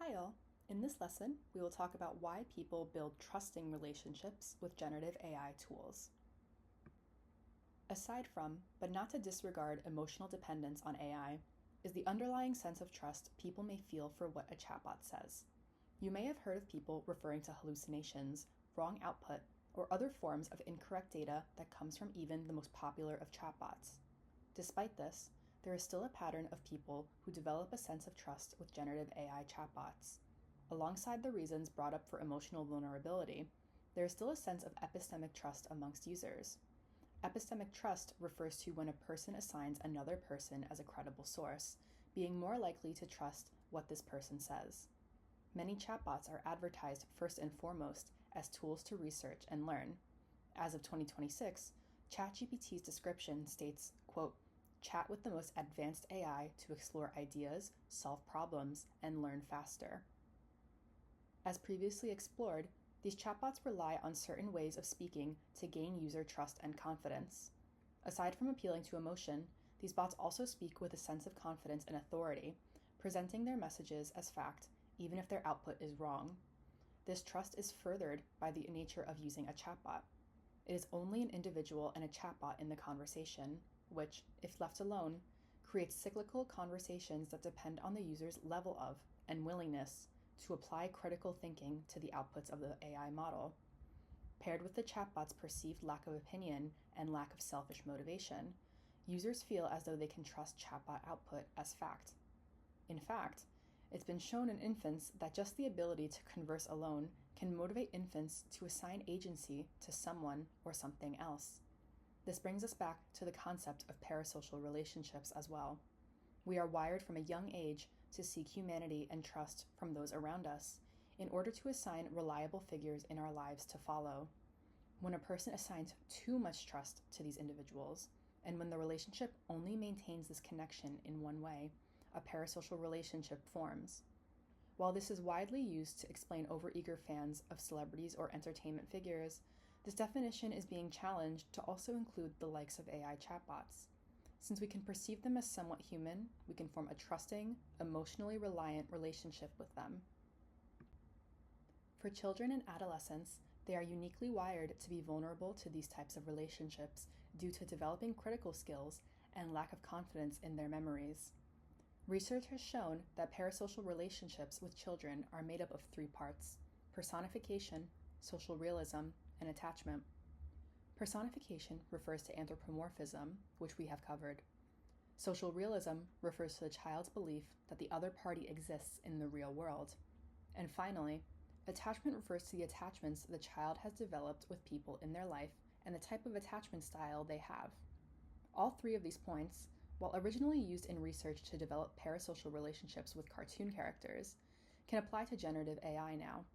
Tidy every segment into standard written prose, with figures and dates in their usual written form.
Hi all. In this lesson, we will talk about why people build trusting relationships with generative AI tools. Aside from, but not to disregard emotional dependence on AI, is the underlying sense of trust people may feel for what a chatbot says. You may have heard of people referring to hallucinations, wrong output, or other forms of incorrect data that comes from even the most popular of chatbots. Despite this, there is still a pattern of people who develop a sense of trust with generative AI chatbots. Alongside the reasons brought up for emotional vulnerability, there is still a sense of epistemic trust amongst users. Epistemic trust refers to when a person assigns another person as a credible source, being more likely to trust what this person says. Many chatbots are advertised first and foremost as tools to research and learn. As of 2026, ChatGPT's description states, quote, "Chat with the most advanced AI to explore ideas, solve problems, and learn faster." As previously explored, these chatbots rely on certain ways of speaking to gain user trust and confidence. Aside from appealing to emotion, these bots also speak with a sense of confidence and authority, presenting their messages as fact, even if their output is wrong. This trust is furthered by the nature of using a chatbot. It is only an individual and a chatbot in the conversation, which, if left alone, creates cyclical conversations that depend on the user's level of and willingness to apply critical thinking to the outputs of the AI model. Paired with the chatbot's perceived lack of opinion and lack of selfish motivation, users feel as though they can trust chatbot output as fact. In fact, it's been shown in infants that just the ability to converse alone can motivate infants to assign agency to someone or something else. This brings us back to the concept of parasocial relationships as well. We are wired from a young age to seek humanity and trust from those around us in order to assign reliable figures in our lives to follow. When a person assigns too much trust to these individuals, and when the relationship only maintains this connection in one way, a parasocial relationship forms. While this is widely used to explain overeager fans of celebrities or entertainment figures, this definition is being challenged to also include the likes of AI chatbots. Since we can perceive them as somewhat human, we can form a trusting, emotionally reliant relationship with them. For children and adolescents, they are uniquely wired to be vulnerable to these types of relationships due to developing critical skills and lack of confidence in their memories. Research has shown that parasocial relationships with children are made up of three parts: personification, social realism, and attachment. Personification refers to anthropomorphism, which we have covered. Social realism refers to the child's belief that the other party exists in the real world. And finally, attachment refers to the attachments the child has developed with people in their life and the type of attachment style they have. All three of these points, while originally used in research to develop parasocial relationships with cartoon characters, can apply to generative AI now.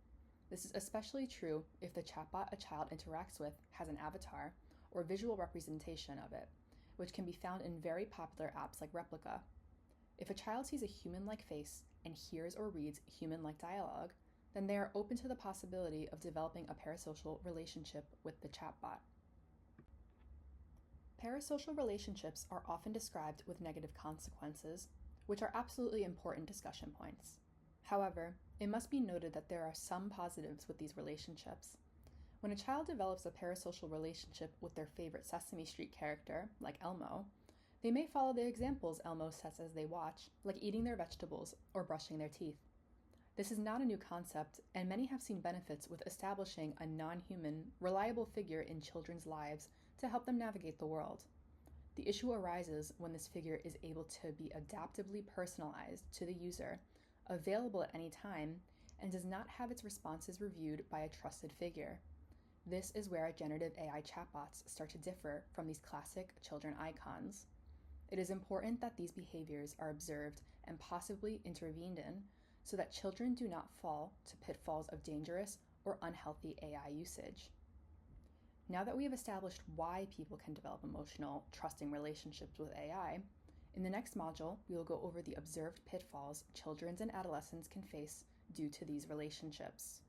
This is especially true if the chatbot a child interacts with has an avatar or visual representation of it, which can be found in very popular apps like Replika. If a child sees a human-like face and hears or reads human-like dialogue, then they are open to the possibility of developing a parasocial relationship with the chatbot. Parasocial relationships are often described with negative consequences, which are absolutely important discussion points. However, it must be noted that there are some positives with these relationships. When a child develops a parasocial relationship with their favorite Sesame Street character, like Elmo, they may follow the examples Elmo sets as they watch, like eating their vegetables or brushing their teeth. This is not a new concept, and many have seen benefits with establishing a non-human, reliable figure in children's lives to help them navigate the world. The issue arises when this figure is able to be adaptively personalized to the user, available at any time, and does not have its responses reviewed by a trusted figure. This is where generative AI chatbots start to differ from these classic children icons. It is important that these behaviors are observed and possibly intervened in so that children do not fall to pitfalls of dangerous or unhealthy AI usage. Now that we have established why people can develop emotional, trusting relationships with AI, in the next module, we will go over the observed pitfalls children and adolescents can face due to these relationships.